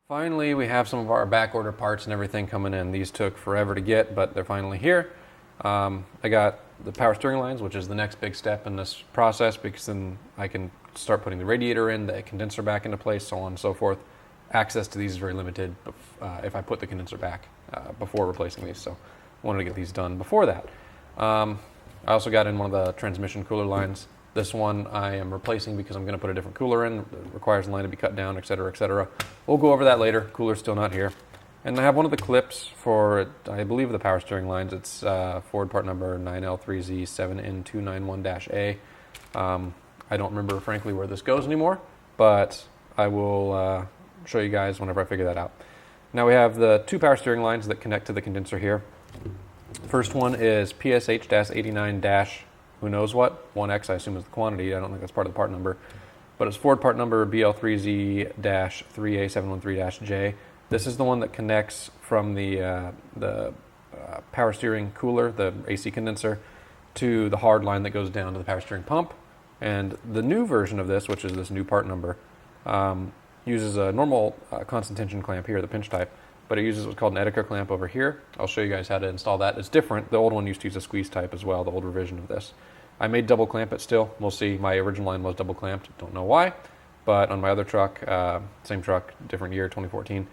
Finally, we have some of our back order parts and everything coming in. These took forever to get, but they're finally here. I got the power steering lines, which is the next big step in this process, because then I can start putting the radiator in, the condenser back into place, so on and so forth. Access to these is very limited if I put the condenser back before replacing these, so I wanted to get these done before that. I also got in one of the transmission cooler lines. This one I am replacing because I'm going to put a different cooler in. It requires the line to be cut down, etc., etc. We'll go over that later. Cooler's still not here. And I have one of the clips for, I believe, the power steering lines. It's Ford part number 9L3Z7N291-A. I don't remember, frankly, where this goes anymore, but I will show you guys whenever I figure that out. Now we have the two power steering lines that connect to the condenser here. First one is PSH-89- who knows what, 1X I assume is the quantity. I don't think that's part of the part number. But it's Ford part number BL3Z-3A713-J. This is the one that connects from the power steering cooler, the AC condenser, to the hard line that goes down to the power steering pump. And the new version of this, which is this new part number, uses a normal constant tension clamp here, the pinch type, but it uses what's called an Edica clamp over here. I'll show you guys how to install that. It's different. The old one used to use a squeeze type as well, the old revision of this. I made double clamp it still. We'll see. My original line was double clamped. Don't know why. But on my other truck, same truck, different year, 2014,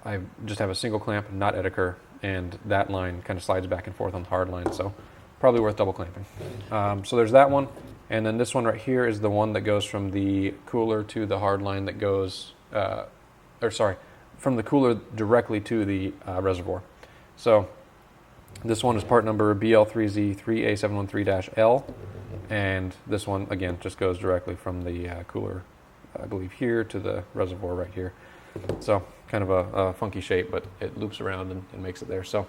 I just have a single clamp, not Edica, and that line kind of slides back and forth on the hard line, so probably worth double clamping. So there's that one. And then this one right here is the one that goes from the cooler to the hard line that goes, from the cooler directly to the reservoir. So this one is part number BL3Z3A713-L, and this one, again, just goes directly from the cooler, I believe, here to the reservoir right here. So kind of a funky shape, but it loops around and makes it there. So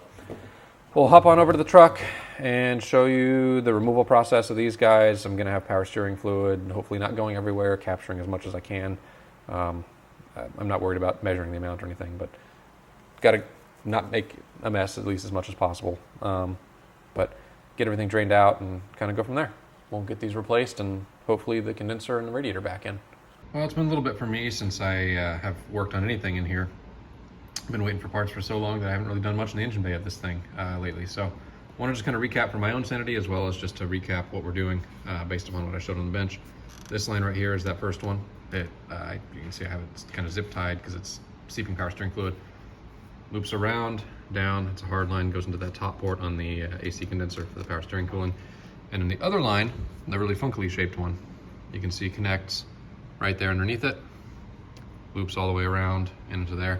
we'll hop on over to the truck and show you the removal process of these guys. I'm going to have power steering fluid, hopefully not going everywhere, capturing as much as I can. I'm not worried about measuring the amount or anything, but got to not make a mess at least as much as possible. But get everything drained out and kind of go from there. We'll get these replaced and hopefully the condenser and the radiator back in. Well, it's been a little bit for me since I have worked on anything in here. I've been waiting for parts for so long that I haven't really done much in the engine bay of this thing lately. So I want to just kind of recap for my own sanity, as well as just to recap what we're doing based upon what I showed on the bench. This line right here is that first one. You can see I have it kind of zip tied because it's seeping power steering fluid. Loops around, down, it's a hard line, goes into that top port on the AC condenser for the power steering cooling. And then the other line, the really funkily shaped one, you can see connects right there underneath it, loops all the way around and into there.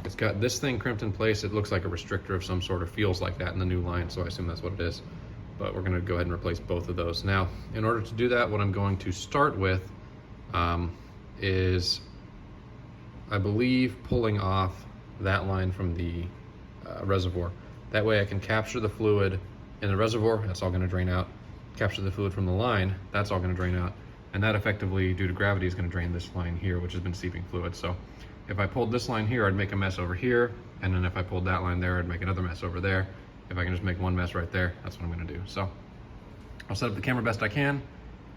It's got this thing crimped in place. It looks like a restrictor of some sort, or feels like that in the new line, so I assume that's what it is. But we're gonna go ahead and replace both of those. Now, in order to do that, what I'm going to start with is, I believe, pulling off that line from the reservoir. That way I can capture the fluid in the reservoir, that's all gonna drain out. Capture the fluid from the line, that's all gonna drain out. And that effectively, due to gravity, is gonna drain this line here, which has been seeping fluid. So if I pulled this line here, I'd make a mess over here. And then if I pulled that line there, I'd make another mess over there. If I can just make one mess right there, that's what I'm gonna do. So I'll set up the camera best I can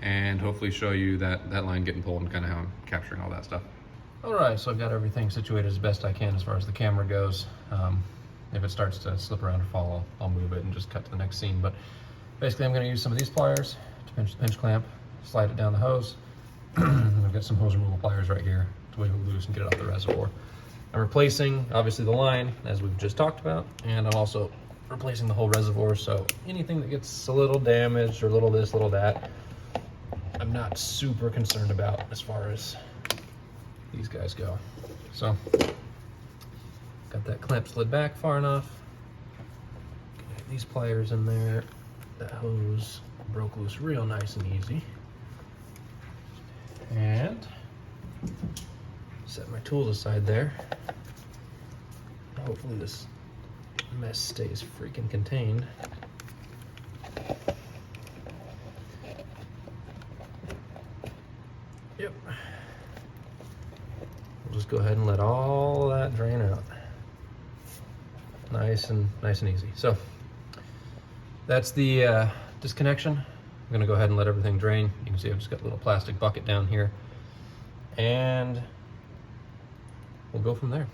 and hopefully show you that line getting pulled and kind of how I'm capturing all that stuff. All right, so I've got everything situated as best I can as far as the camera goes. If it starts to slip around or fall, I'll move it and just cut to the next scene. But basically, I'm gonna use some of these pliers to pinch the pinch clamp, slide it down the hose. I've got some hose removal pliers right here to wiggle loose and get it off the reservoir. I'm replacing, obviously, the line, as we've just talked about, and I'm also replacing the whole reservoir, so anything that gets a little damaged or a little this, little that, I'm not super concerned about as far as these guys go. So, got that clamp slid back far enough. Get these pliers in there. That hose broke loose real nice and easy. And set my tools aside there. Hopefully this mess stays freaking contained. Yep. We'll just go ahead and let all that drain out. Nice and easy. So that's the disconnection I'm gonna go ahead and let everything drain. You can see I've just got a little plastic bucket down here, and we'll go from there.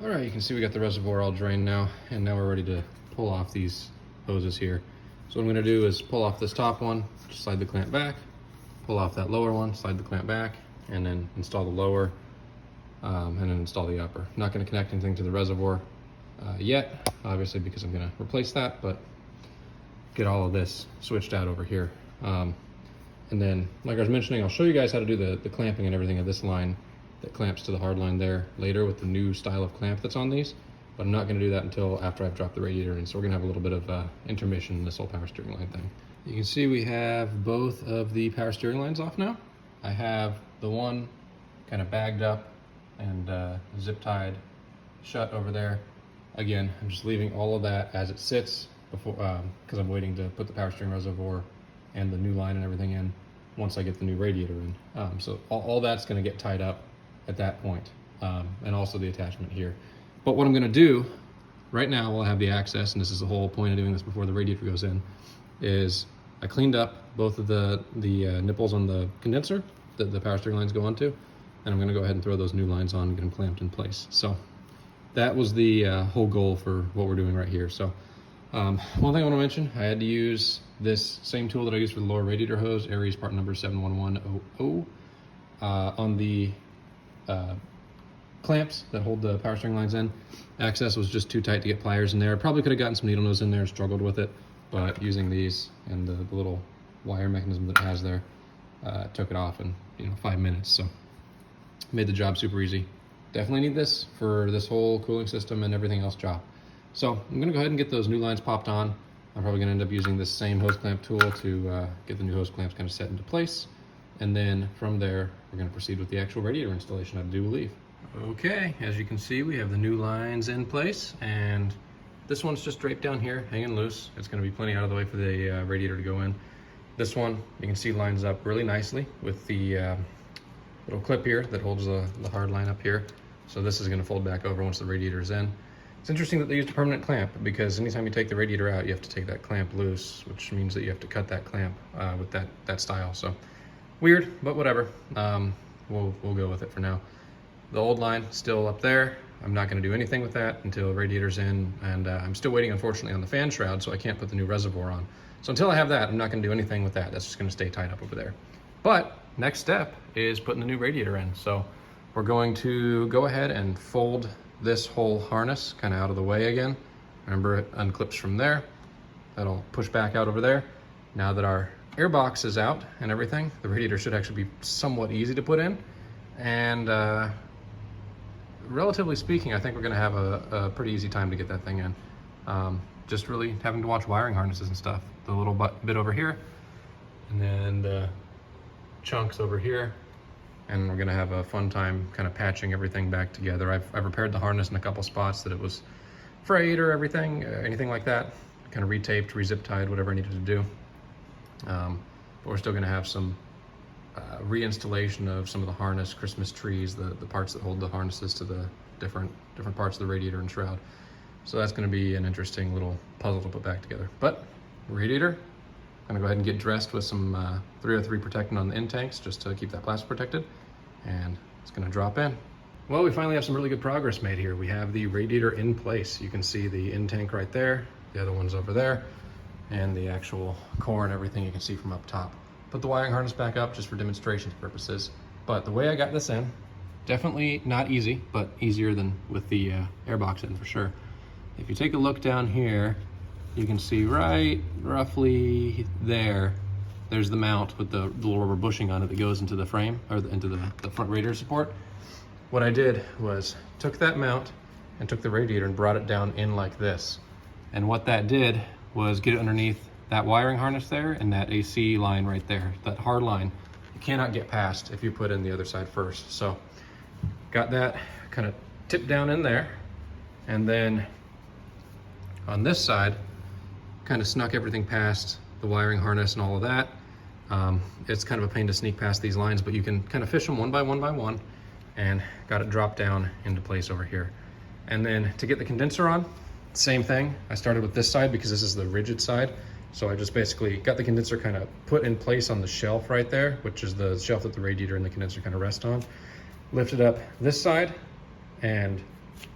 All right, you can see we got the reservoir all drained now, and now we're ready to pull off these hoses here. So what I'm gonna do is pull off this top one, just slide the clamp back, pull off that lower one, slide the clamp back, and then install the lower, and then install the upper. I'm not gonna connect anything to the reservoir yet, obviously, because I'm gonna replace that, but get all of this switched out over here. And then, like I was mentioning, I'll show you guys how to do the clamping and everything of this line that clamps to the hard line there later with the new style of clamp that's on these, but I'm not gonna do that until after I've dropped the radiator in, so we're gonna have a little bit of intermission in this whole power steering line thing. You can see we have both of the power steering lines off now. I have the one kind of bagged up and zip tied shut over there. Again, I'm just leaving all of that as it sits before, because I'm waiting to put the power steering reservoir and the new line and everything in once I get the new radiator in. So all that's gonna get tied up at that point, and also the attachment here. But what I'm gonna do right now while I have the access, and this is the whole point of doing this before the radiator goes in, is I cleaned up both of the nipples on the condenser that the power steering lines go onto, and I'm gonna go ahead and throw those new lines on and get them clamped in place. So that was the whole goal for what we're doing right here. So one thing I wanna mention, I had to use this same tool that I used for the lower radiator hose, Aries part number 71100, on the clamps that hold the power steering lines in. Access was just too tight to get pliers in there. Probably could have gotten some needle nose in there and struggled with it, but using these and the little wire mechanism that it has there, took it off in 5 minutes. So made the job super easy. Definitely need this for this whole cooling system and everything else job. So I'm gonna go ahead and get those new lines popped on. I'm probably gonna end up using this same hose clamp tool to get the new hose clamps kind of set into place. And then from there, we're gonna proceed with the actual radiator installation, I do believe. Okay, as you can see, we have the new lines in place, and this one's just draped down here, hanging loose. It's gonna be plenty out of the way for the radiator to go in. This one, you can see, lines up really nicely with the little clip here that holds the hard line up here. So this is gonna fold back over once the radiator is in. It's interesting that they used a permanent clamp, because anytime you take the radiator out, you have to take that clamp loose, which means that you have to cut that clamp with that style. So weird, but whatever. We'll go with it for now. The old line still up there. I'm not gonna do anything with that until the radiator's in, and I'm still waiting, unfortunately, on the fan shroud, so I can't put the new reservoir on. So until I have that, I'm not gonna do anything with that. That's just gonna stay tied up over there. But next step is putting the new radiator in. So we're going to go ahead and fold this whole harness kind of out of the way again. Remember, it unclips from there. That'll push back out over there. Now that our air box is out and everything, the radiator should actually be somewhat easy to put in. And relatively speaking, I think we're gonna have a pretty easy time to get that thing in. Just really having to watch wiring harnesses and stuff. The little bit over here, and then the chunks over here. And we're gonna have a fun time kind of patching everything back together. I've repaired the harness in a couple spots that it was frayed or anything like that. Kind of retaped, re-zip tied, whatever I needed to do. But we're still gonna have some reinstallation of some of the harness, Christmas trees, the parts that hold the harnesses to the different parts of the radiator and shroud. So that's gonna be an interesting little puzzle to put back together. But radiator, I'm gonna go ahead and get dressed with some 303 protectant on the end tanks just to keep that plastic protected, and it's gonna drop in. Well, we finally have some really good progress made here. We have the radiator in place. You can see the end tank right there, the other one's over there, and the actual core and everything you can see from up top. Put the wiring harness back up just for demonstration purposes. But the way I got this in, definitely not easy, but easier than with the air box in for sure. If you take a look down here, you can see right roughly there's the mount with the little rubber bushing on it that goes into the frame, or into the front radiator support. What I did was took that mount and took the radiator and brought it down in like this. And what that did was get it underneath that wiring harness there and that AC line right there, that hard line. You cannot get past if you put in the other side first. So got that kind of tipped down in there, and then on this side, kind of snuck everything past the wiring harness and all of that. It's kind of a pain to sneak past these lines, but you can kind of fish them one by one, and got it dropped down into place over here. And then to get the condenser on, same thing. I started with this side because this is the rigid side. So I just basically got the condenser kind of put in place on the shelf right there, which is the shelf that the radiator and the condenser kind of rest on. Lifted up this side and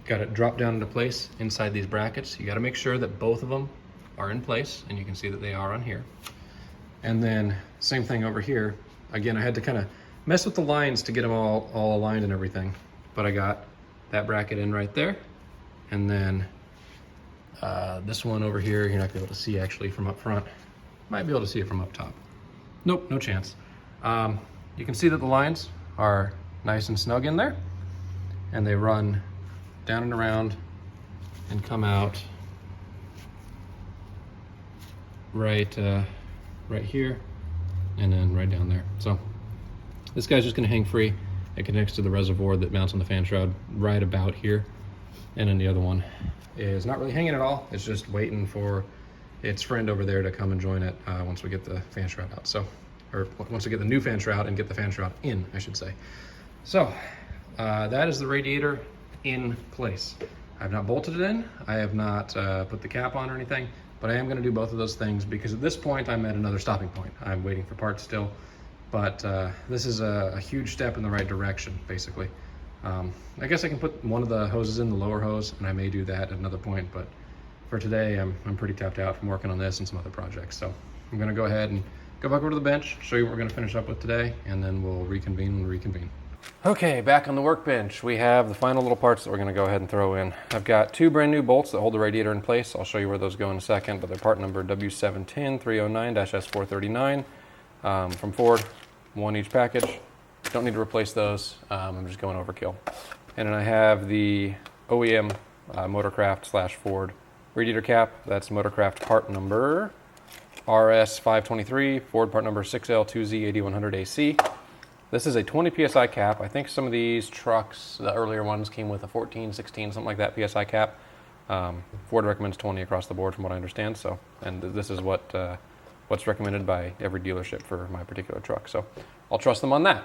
got it dropped down into place inside these brackets. You got to make sure that both of them are in place, and you can see that they are on here. And then same thing over here. Again, I had to kind of mess with the lines to get them all aligned and everything, but I got that bracket in right there. And then this one over here, you're not gonna be able to see actually from up front. Might be able to see it from up top. Nope, no chance. You can see that the lines are nice and snug in there, and they run down and around and come out right here and then right down there. So this guy's just gonna hang free. It connects to the reservoir that mounts on the fan shroud right about here. And then the other one is not really hanging at all. It's just waiting for its friend over there to come and join it once we get the fan shroud out. So, or once we get the new fan shroud and get the fan shroud in, I should say. So that is the radiator in place. I have not bolted it in. I have not put the cap on or anything, but I am gonna do both of those things because at this point I'm at another stopping point. I'm waiting for parts still, but this is a huge step in the right direction, basically. I guess I can put one of the hoses in, the lower hose, and I may do that at another point, but for today, I'm pretty tapped out from working on this and some other projects. So I'm gonna go ahead and go back over to the bench, show you what we're gonna finish up with today, and then we'll reconvene when we reconvene. Okay, back on the workbench, we have the final little parts that we're gonna go ahead and throw in. I've got two brand new bolts that hold the radiator in place. I'll show you where those go in a second, but they're part number W710309-S439 from Ford, one each package. Don't need to replace those. I'm just going overkill. And then I have the OEM Motorcraft / Ford radiator cap. That's Motorcraft part number RS523, Ford part number 6L2Z8100AC. This is a 20 PSI cap. I think some of these trucks, the earlier ones, came with a 14, 16, something like that PSI cap. Ford recommends 20 across the board from what I understand. So, and this is what's recommended by every dealership for my particular truck. So I'll trust them on that.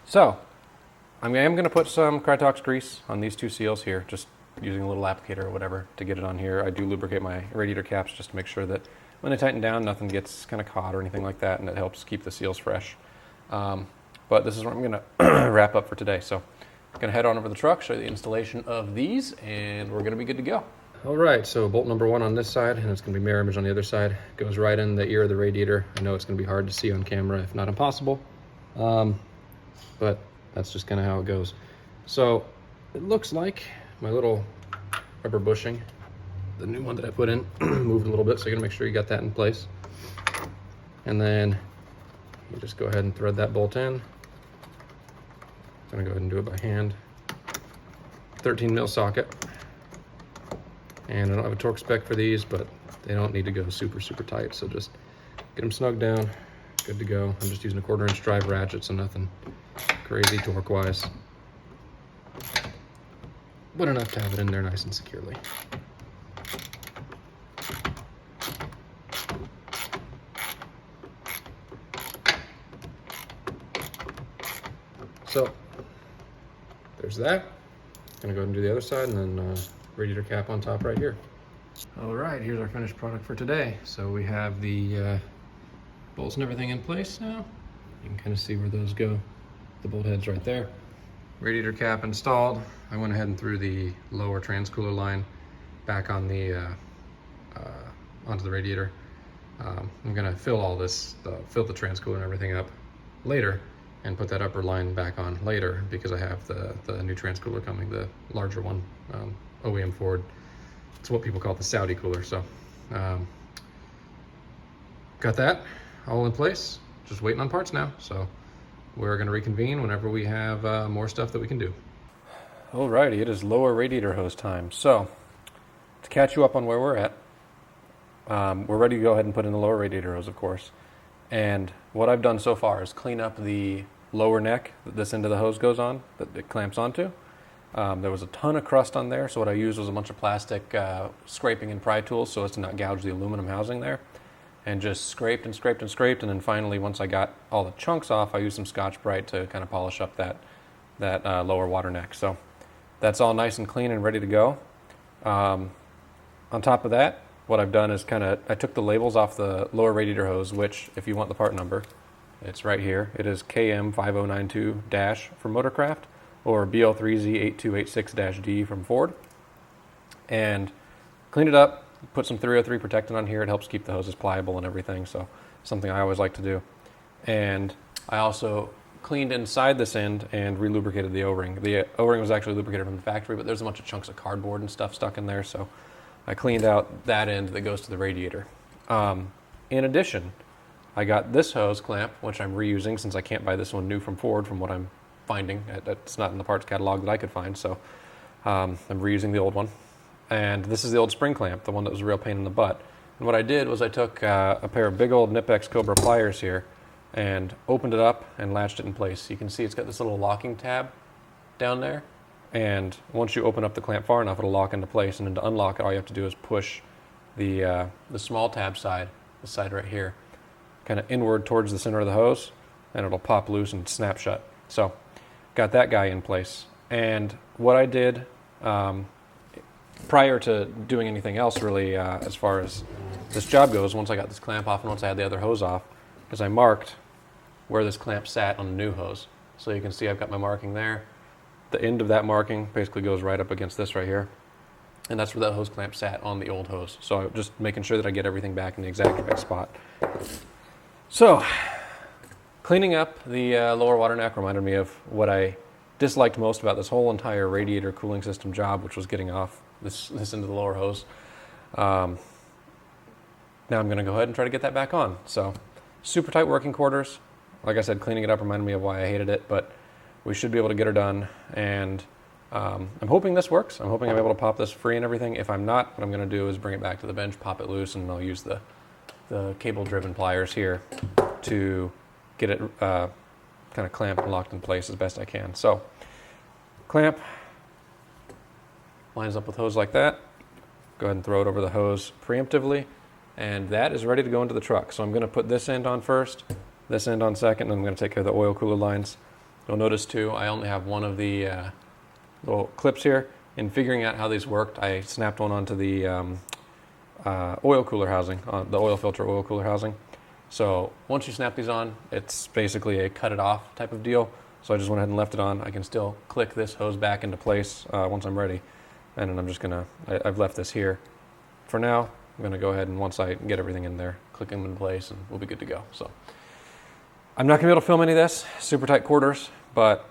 So, I am going to put some Krytox grease on these two seals here, just using a little applicator or whatever to get it on here. I do lubricate my radiator caps just to make sure that when they tighten down, nothing gets kind of caught or anything like that, and it helps keep the seals fresh. But this is what I'm going to wrap up for today. So, I'm going to head on over to the truck, show you the installation of these, and we're going to be good to go. All right, so bolt number one on this side, and it's going to be mirror image on the other side. Goes right in the ear of the radiator. I know it's going to be hard to see on camera, if not impossible. But that's just kind of how it goes. So it looks like my little rubber bushing, the new one that I put in, moved a little bit, so you're gonna make sure you got that in place. And then you just go ahead and thread that bolt in. I'm gonna go ahead and do it by hand. 13 mil socket. And I don't have a torque spec for these, but they don't need to go super, super tight. So just get them snugged down, good to go. I'm just using a 1/4 inch drive ratchet, so nothing crazy torque-wise, but enough to have it in there nice and securely. So there's that. Gonna go ahead and do the other side, and then radiator cap on top right here. All right, here's our finished product for today. So we have the bolts and everything in place now. You can kind of see where those go. The bolt head's right there. Radiator cap installed. I went ahead and threw the lower transcooler line back on the onto the radiator. I'm gonna fill all this, fill the transcooler and everything up later, and put that upper line back on later because I have the new transcooler coming, the larger one, OEM Ford. It's what people call the Saudi cooler. So got that all in place. Just waiting on parts now. So we're going to reconvene whenever we have more stuff that we can do. Alrighty, it is lower radiator hose time. So to catch you up on where we're at, we're ready to go ahead and put in the lower radiator hose, of course. And what I've done so far is clean up the lower neck that this end of the hose goes on, that it clamps onto. There was a ton of crust on there, so what I used was a bunch of plastic scraping and pry tools so as to not gouge the aluminum housing there. And just scraped and scraped and scraped, and then finally, once I got all the chunks off, I used some Scotch-Brite to kind of polish up that lower water neck. So that's all nice and clean and ready to go. On top of that, what I've done is I took the labels off the lower radiator hose, which, if you want the part number, it's right here. It is KM5092- from Motorcraft, or BL3Z8286-D from Ford. And cleaned it up, put some 303 protectant on here. It helps keep the hoses pliable and everything, so something I always like to do. And I also cleaned inside this end and re-lubricated the O-ring. The O-ring was actually lubricated from the factory, but there's a bunch of chunks of cardboard and stuff stuck in there, so I cleaned out that end that goes to the radiator. In addition, I got this hose clamp, which I'm reusing since I can't buy this one new from Ford from what I'm finding. It's not in the parts catalog that I could find, so I'm reusing the old one. And this is the old spring clamp, the one that was a real pain in the butt. And what I did was I took a pair of big old Nipex Cobra pliers here and opened it up and latched it in place. You can see it's got this little locking tab down there. And once you open up the clamp far enough, it'll lock into place. And then to unlock it, all you have to do is push the small tab side, the side right here, kind of inward towards the center of the hose, and it'll pop loose and snap shut. So, got that guy in place. And what I did prior to doing anything else really as far as this job goes, once I got this clamp off and once I had the other hose off, is I marked where this clamp sat on the new hose. So you can see I've got my marking there. The end of that marking basically goes right up against this right here. And that's where that hose clamp sat on the old hose. So just making sure that I get everything back in the exact right spot. So, cleaning up the lower water neck reminded me of what I disliked most about this whole entire radiator cooling system job, which was getting off this into the lower hose. Now I'm going to go ahead and try to get that back on. So, super tight working quarters. Like I said, cleaning it up reminded me of why I hated it, but we should be able to get her done. And I'm hoping this works. I'm hoping I'm able to pop this free and everything. If I'm not, what I'm going to do is bring it back to the bench, pop it loose, and I'll use the cable-driven pliers here to get it kind of clamped and locked in place as best I can. So, clamp lines up with hose like that. Go ahead and throw it over the hose preemptively, and that is ready to go into the truck. So I'm going to put this end on first, this end on second, and I'm going to take care of the oil cooler lines. You'll notice too, I only have one of the little clips here. In figuring out how these worked, I snapped one onto the oil cooler housing, the oil filter oil cooler housing. So once you snap these on, it's basically a cut it off type of deal. So I just went ahead and left it on. I can still click this hose back into place once I'm ready. And then I'm just gonna, I've left this here. For now, I'm gonna go ahead and once I get everything in there, click them in place and we'll be good to go. So I'm not gonna be able to film any of this, super tight quarters, but,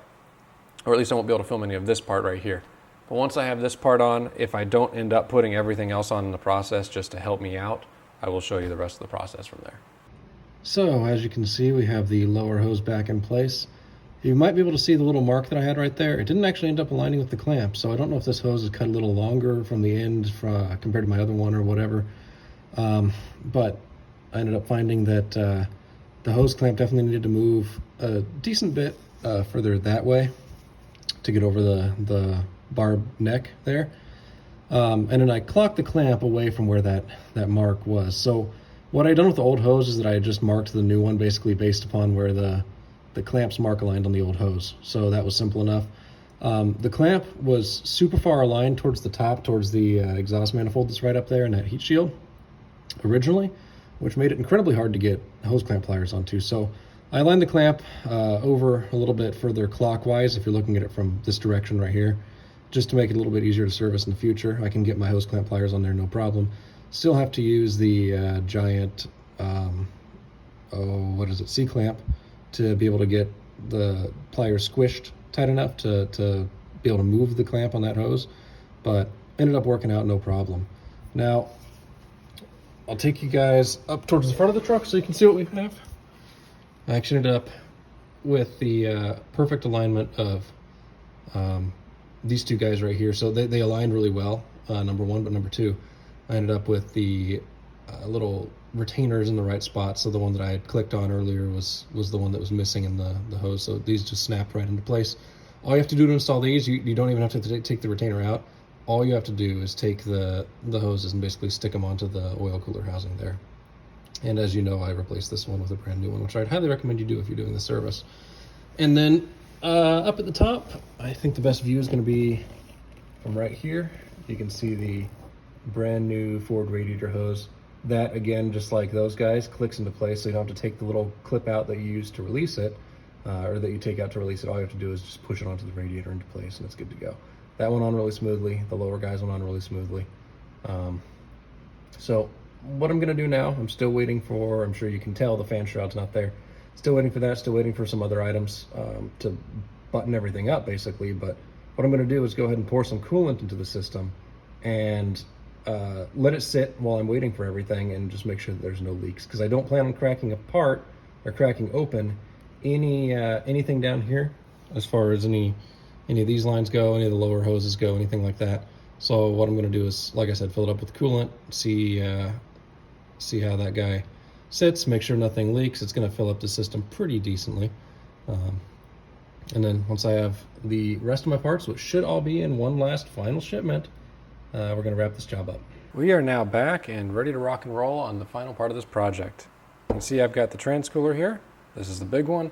or at least I won't be able to film any of this part right here. But once I have this part on, if I don't end up putting everything else on in the process just to help me out, I will show you the rest of the process from there. So as you can see, we have the lower hose back in place. You might be able to see the little mark that I had right there. It didn't actually end up aligning with the clamp, so I don't know if this hose is cut a little longer from the end compared to my other one or whatever. But I ended up finding that the hose clamp definitely needed to move a decent bit further that way to get over the barb neck there. And then I clocked the clamp away from where that mark was. So what I done with the old hose is that I just marked the new one basically based upon where the clamp's mark aligned on the old hose. So that was simple enough. The clamp was super far aligned towards the top, towards the exhaust manifold that's right up there in that heat shield originally, which made it incredibly hard to get hose clamp pliers onto. So I aligned the clamp over a little bit further clockwise if you're looking at it from this direction right here, just to make it a little bit easier to service in the future. I can get my hose clamp pliers on there, no problem. Still have to use the giant, C-clamp to be able to get the pliers squished tight enough to be able to move the clamp on that hose, but ended up working out no problem. Now, I'll take you guys up towards the front of the truck so you can see what we have. I actually ended up with the perfect alignment of these two guys right here. So they aligned really well, number one, but number two, I ended up with the little retainers in the right spot. So the one that I had clicked on earlier was the one that was missing in the hose. So these just snapped right into place. All you have to do to install these, you don't even have to take the retainer out. All you have to do is take the hoses and basically stick them onto the oil cooler housing there. And as you know, I replaced this one with a brand new one, which I'd highly recommend you do if you're doing the service. And then up at the top, I think the best view is going to be from right here. You can see the brand new Ford Radiator hose. That, again, just like those guys, clicks into place, so you don't have to take the little clip out that you use to release it, or that you take out to release it. All you have to do is just push it onto the radiator into place, and it's good to go. That went on really smoothly. The lower guys went on really smoothly. So what I'm gonna do now, I'm still waiting for, I'm sure you can tell the fan shroud's not there. Still waiting for that, still waiting for some other items to button everything up, basically. But what I'm gonna do is go ahead and pour some coolant into the system and let it sit while I'm waiting for everything, and just make sure that there's no leaks, because I don't plan on cracking apart or cracking open anything down here as far as any of these lines go, any of the lower hoses go, anything like that. So what I'm going to do is, like I said, fill it up with coolant, see how that guy sits, make sure nothing leaks. It's going to fill up the system pretty decently. And then once I have the rest of my parts, which should all be in one last final shipment, we're going to wrap this job up. We are now back and ready to rock and roll on the final part of this project. You can see I've got the transcooler here. This is the big one.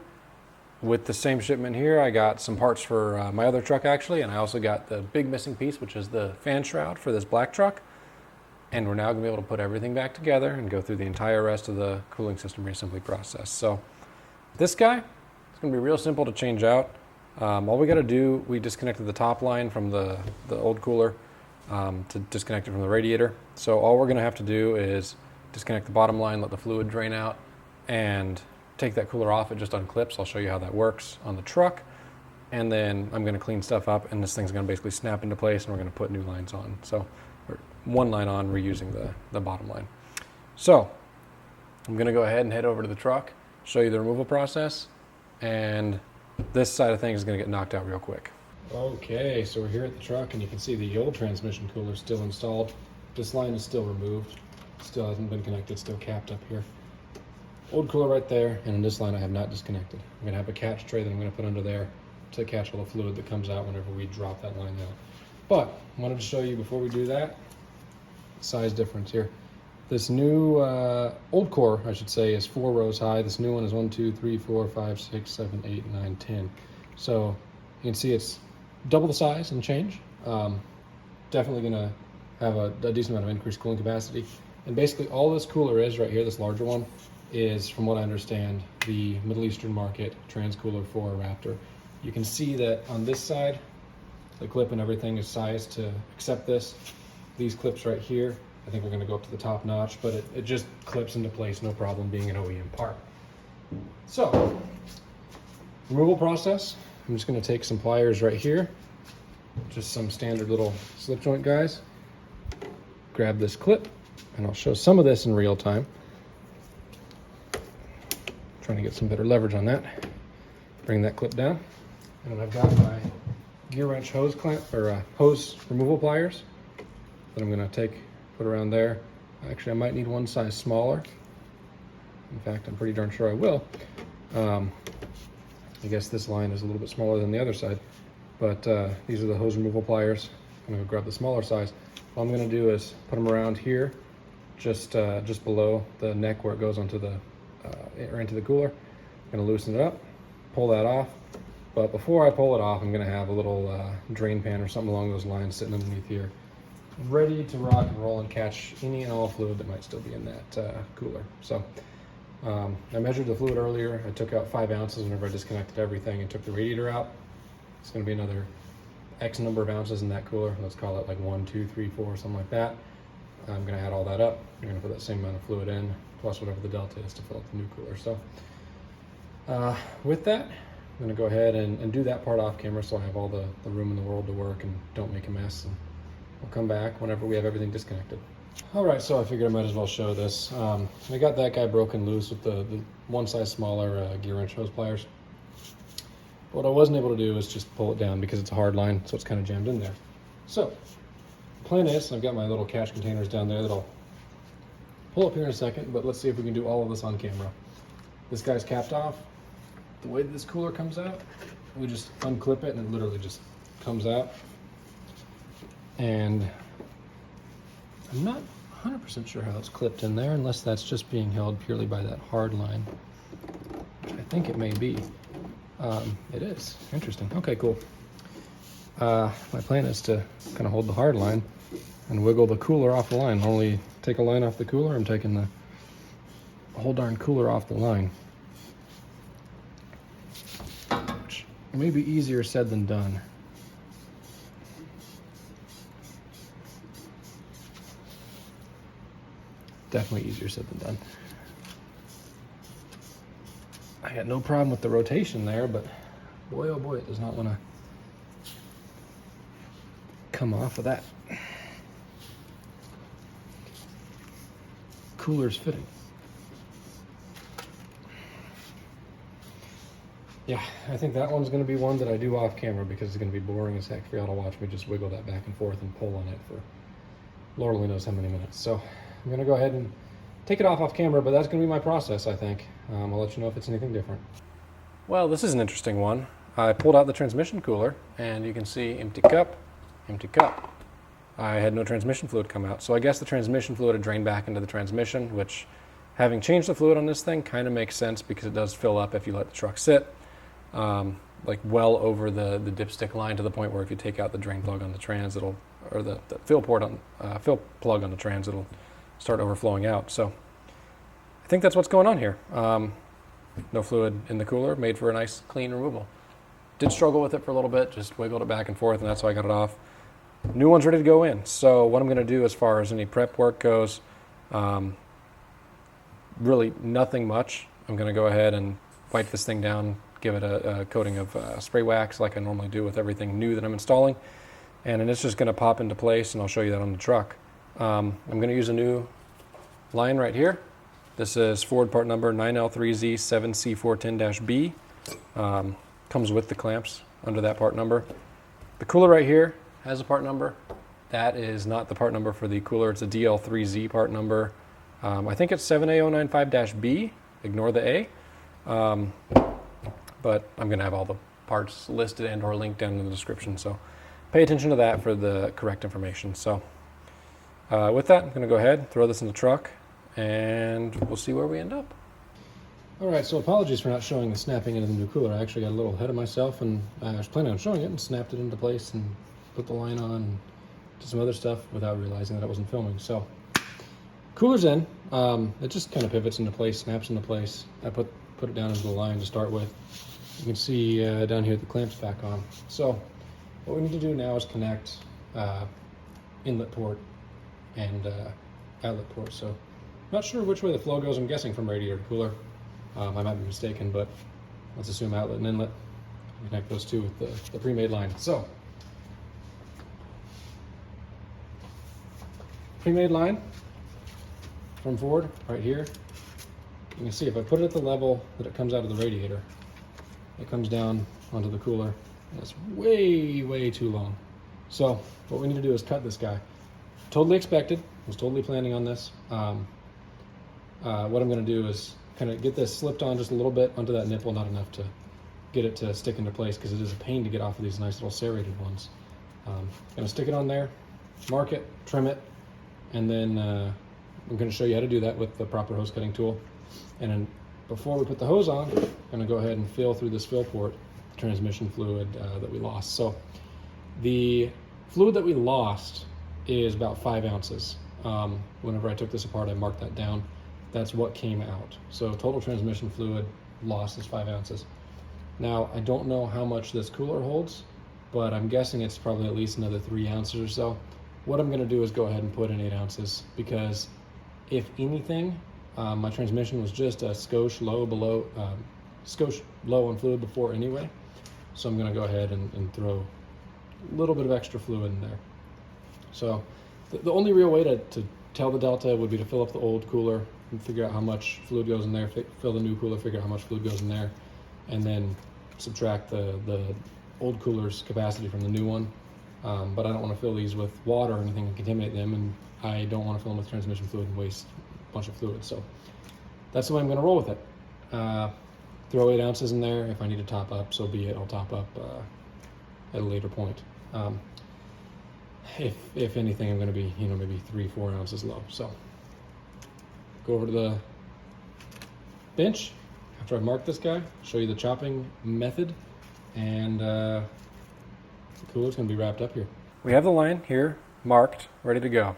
With the same shipment here, I got some parts for my other truck actually, and I also got the big missing piece, which is the fan shroud for this black truck. And we're now going to be able to put everything back together and go through the entire rest of the cooling system reassembly process. So this guy, it's going to be real simple to change out. All we got to do, we disconnected the top line from the old cooler to disconnect it from the radiator. So all we're going to have to do is disconnect the bottom line, let the fluid drain out, and take that cooler off. It just unclips. I'll show you how that works on the truck. And then I'm going to clean stuff up, and this thing's going to basically snap into place, and we're going to put new lines on. So one line on, reusing the bottom line. So I'm going to go ahead and head over to the truck, show you the removal process, and this side of things is going to get knocked out real quick. Okay, so we're here at the truck, and you can see the old transmission cooler is still installed. This line is still removed, still hasn't been connected, still capped up here. Old cooler right there, and in this line I have not disconnected. I'm going to have a catch tray that I'm going to put under there to catch all the fluid that comes out whenever we drop that line out. But I wanted to show you before we do that, size difference here. This new old core, I should say, is 4 rows high. This new one is 1, 2, 3, 4, 5, 6, 7, 8, 9, 10. So you can see it's double the size and change. Definitely going to have a decent amount of increased cooling capacity. And basically all this cooler is right here, this larger one, is, from what I understand, the Middle Eastern market transcooler for a Raptor. You can see that on this side, the clip and everything is sized to accept this. These clips right here, I think we're going to go up to the top notch, but it just clips into place, no problem, being an OEM part. So, removal process. I'm just going to take some pliers right here, just some standard little slip joint guys. Grab this clip, and I'll show some of this in real time. Trying to get some better leverage on that. Bring that clip down, and then I've got my gear wrench hose clamp, or hose removal pliers that I'm going to put around there. Actually, I might need one size smaller. In fact, I'm pretty darn sure I will. I guess this line is a little bit smaller than the other side, but these are the hose removal pliers. I'm going to grab the smaller size. All I'm going to do is put them around here, just below the neck where it goes onto the or into the cooler. I'm going to loosen it up, pull that off. But before I pull it off, I'm going to have a little drain pan or something along those lines sitting underneath here, ready to rock and roll and catch any and all fluid that might still be in that cooler. So I measured the fluid earlier. I took out 5 ounces whenever I disconnected everything and took the radiator out. It's going to be another X number of ounces in that cooler. Let's call it like 1, 2, 3, 4, something like that. I'm going to add all that up. I'm going to put that same amount of fluid in, plus whatever the delta is to fill up the new cooler. So with that, I'm going to go ahead and do that part off camera, so I have all the room in the world to work and don't make a mess. And we'll come back whenever we have everything disconnected. All right, so I figured I might as well show this. I got that guy broken loose with the one size smaller gear wrench hose pliers. What I wasn't able to do is just pull it down because it's a hard line, so it's kind of jammed in there. So the plan is, I've got my little catch containers down there that I'll pull up here in a second, but let's see if we can do all of this on camera. This guy's capped off. The way that this cooler comes out, we just unclip it and it literally just comes out. And I'm not 100% sure how it's clipped in there, unless that's just being held purely by that hard line. I think it may be. It is. Interesting. Okay, cool. My plan is to kind of hold the hard line and wiggle the cooler off the line. Only take a line off the cooler, I'm taking the whole darn cooler off the line. Which may be easier said than done. Definitely easier said than done. I got no problem with the rotation there, but boy, oh boy, it does not want to come off of that. Cooler's fitting. Yeah, I think that one's going to be one that I do off camera because it's going to be boring as heck for y'all to watch me just wiggle that back and forth and pull on it for Lord only knows how many minutes. So I'm going to go ahead and take it off camera, but that's going to be my process, I think. I'll let you know if it's anything different. Well, this is an interesting one. I pulled out the transmission cooler, and you can see empty cup, empty cup. I had no transmission fluid come out, so I guess the transmission fluid had drained back into the transmission, which, having changed the fluid on this thing, kind of makes sense because it does fill up if you let the truck sit, like well over the dipstick line, to the point where if you take out the drain plug on the trans, it'll, or the fill port on fill plug on the trans, it'll start overflowing out. So I think that's what's going on here. No fluid in the cooler, made for a nice clean removal. Did struggle with it for a little bit, just wiggled it back and forth, and that's how I got it off. New one's ready to go in. So what I'm going to do as far as any prep work goes, really nothing much. I'm going to go ahead and wipe this thing down, give it a coating of spray wax like I normally do with everything new that I'm installing, and then it's just going to pop into place, and I'll show you that on the truck. I'm going to use a new line right here. This is Ford part number 9L3Z7C410-B. Comes with the clamps under that part number. The cooler right here has a part number. That is not the part number for the cooler. It's a DL3Z part number. I think it's 7A095-B. Ignore the A. But I'm going to have all the parts listed and or linked down in the description. So pay attention to that for the correct information. So with that, I'm going to go ahead, throw this in the truck, and we'll see where we end up. All right, so apologies for not showing the snapping into the new cooler. I actually got a little ahead of myself, and I was planning on showing it and snapped it into place and put the line on and did some other stuff without realizing that I wasn't filming. So cooler's in. It just kind of pivots into place, snaps into place. I put it down into the line to start with. You can see down here the clamp's back on. So what we need to do now is connect inlet port and outlet port. So not sure which way the flow goes. I'm guessing from radiator to cooler. I might be mistaken, but let's assume outlet and inlet. Connect those two with the pre-made line. So, pre-made line from Ford right here. You can see if I put it at the level that it comes out of the radiator, it comes down onto the cooler. And it's way, way too long. So what we need to do is cut this guy. Totally expected. Was totally planning on this. What I'm going to do is kind of get this slipped on just a little bit onto that nipple, not enough to get it to stick into place because it is a pain to get off of these nice little serrated ones. Going to stick it on there, mark it, trim it, and then I'm going to show you how to do that with the proper hose cutting tool. And then before we put the hose on, I'm going to go ahead and fill through this fill port the transmission fluid that we lost. So the fluid that we lost is about 5 ounces. Whenever I took this apart, I marked that down. That's what came out. So total transmission fluid loss is 5 ounces. Now, I don't know how much this cooler holds, but I'm guessing it's probably at least another 3 ounces or so. What I'm gonna do is go ahead and put in 8 ounces because if anything, my transmission was just a skosh low on fluid before anyway. So I'm gonna go ahead and throw a little bit of extra fluid in there. So the only real way to tell the delta would be to fill up the old cooler and figure out how much fluid goes in there, fill the new cooler, figure out how much fluid goes in there, and then subtract the old cooler's capacity from the new one. But I don't want to fill these with water or anything and contaminate them, and I don't want to fill them with transmission fluid and waste a bunch of fluid. So that's the way I'm going to roll with it. Throw 8 ounces in there. If I need to top up, so be it. I'll top up at a later point. If anything, I'm going to be, maybe 3-4 ounces low. So go over to the bench after I've marked this guy, show you the chopping method, and the cooler's going to be wrapped up here. We have the line here marked, ready to go.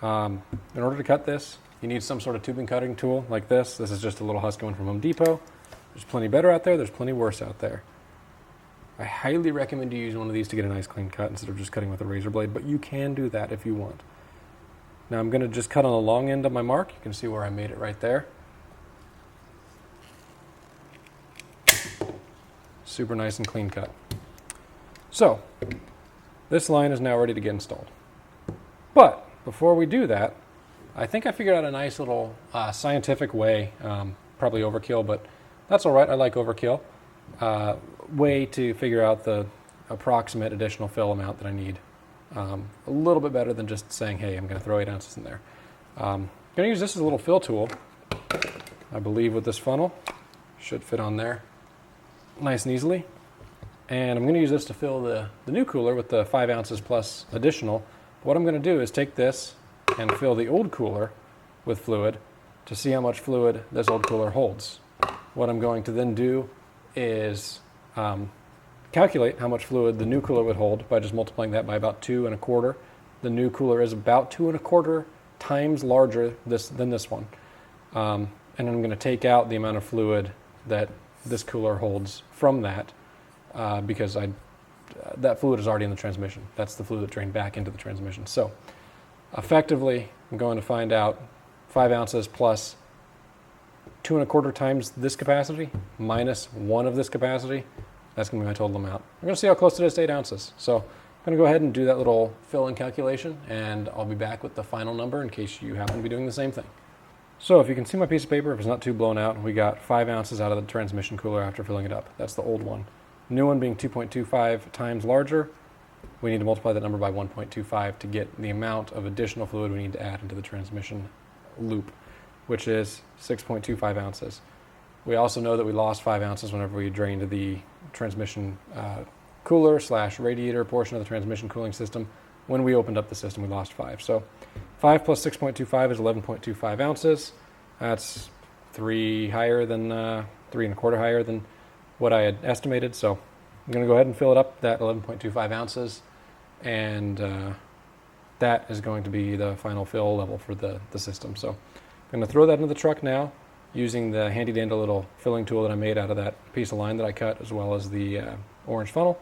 In order to cut this, you need some sort of tubing cutting tool like this. This is just a little Husky one from Home Depot. There's plenty better out there. There's plenty worse out there. I highly recommend you use one of these to get a nice clean cut instead of just cutting with a razor blade, but you can do that if you want. Now I'm going to just cut on the long end of my mark. You can see where I made it right there. Super nice and clean cut. So, this line is now ready to get installed. But before we do that, I think I figured out a nice little scientific way, probably overkill, but that's all right. I like overkill. Way to figure out the approximate additional fill amount that I need. A little bit better than just saying, hey, I'm going to throw 8 ounces in there. I'm going to use this as a little fill tool. I believe with this funnel, should fit on there nice and easily. And I'm going to use this to fill the new cooler with the 5 ounces plus additional. What I'm going to do is take this and fill the old cooler with fluid to see how much fluid this old cooler holds. What I'm going to then do is calculate how much fluid the new cooler would hold by just multiplying that by about 2 1/4. The new cooler is about 2 1/4 times larger than this one. And I'm going to take out the amount of fluid that this cooler holds from that because that fluid is already in the transmission. That's the fluid that drained back into the transmission. So effectively, I'm going to find out 5 ounces plus 2 1/4 times this capacity minus 1 of this capacity. That's going to be my total amount. We're going to see how close it is to 8 ounces. So I'm going to go ahead and do that little fill-in calculation, and I'll be back with the final number in case you happen to be doing the same thing. So if you can see my piece of paper, if it's not too blown out, we got 5 ounces out of the transmission cooler after filling it up. That's the old one. New one being 2.25 times larger. We need to multiply that number by 1.25 to get the amount of additional fluid we need to add into the transmission loop, which is 6.25 ounces. We also know that we lost 5 ounces whenever we drained the transmission cooler / radiator portion of the transmission cooling system. When we opened up the system, we lost 5. So 5 plus 6.25 is 11.25 ounces. That's 3 higher than 3 1/4 higher than what I had estimated. So I'm going to go ahead and fill it up, that 11.25 ounces, and that is going to be the final fill level for the system. So I'm going to throw that into the truck now using the handy dandy little filling tool that I made out of that piece of line that I cut, as well as the orange funnel.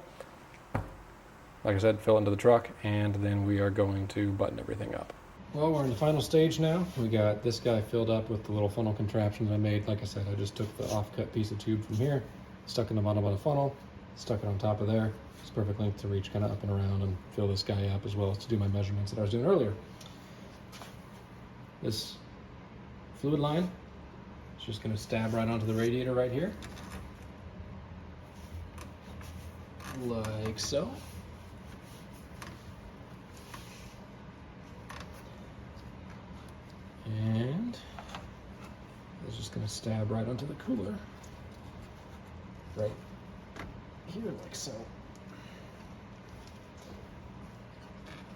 Like I said, fill it into the truck, and then we are going to button everything up. Well, we're in the final stage now. We got this guy filled up with the little funnel contraption that I made. Like I said, I just took the off-cut piece of tube from here, stuck in the bottom of the funnel, stuck it on top of there. It's perfect length to reach kind of up and around and fill this guy up, as well as to do my measurements that I was doing earlier. This fluid line is just going to stab right onto the radiator right here, like so. And it's just going to stab right onto the cooler, right here, like so.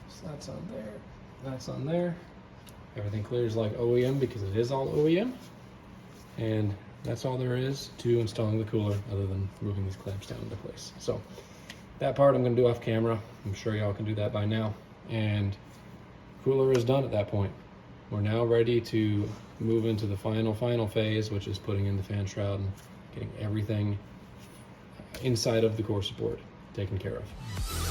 So that's on there, that's on there. Everything clears like OEM because it is all OEM. And that's all there is to installing the cooler, other than moving these clamps down into place. So that part I'm going to do off camera. I'm sure y'all can do that by now. And cooler is done at that point. We're now ready to move into the final phase, which is putting in the fan shroud and getting everything inside of the core support taken care of.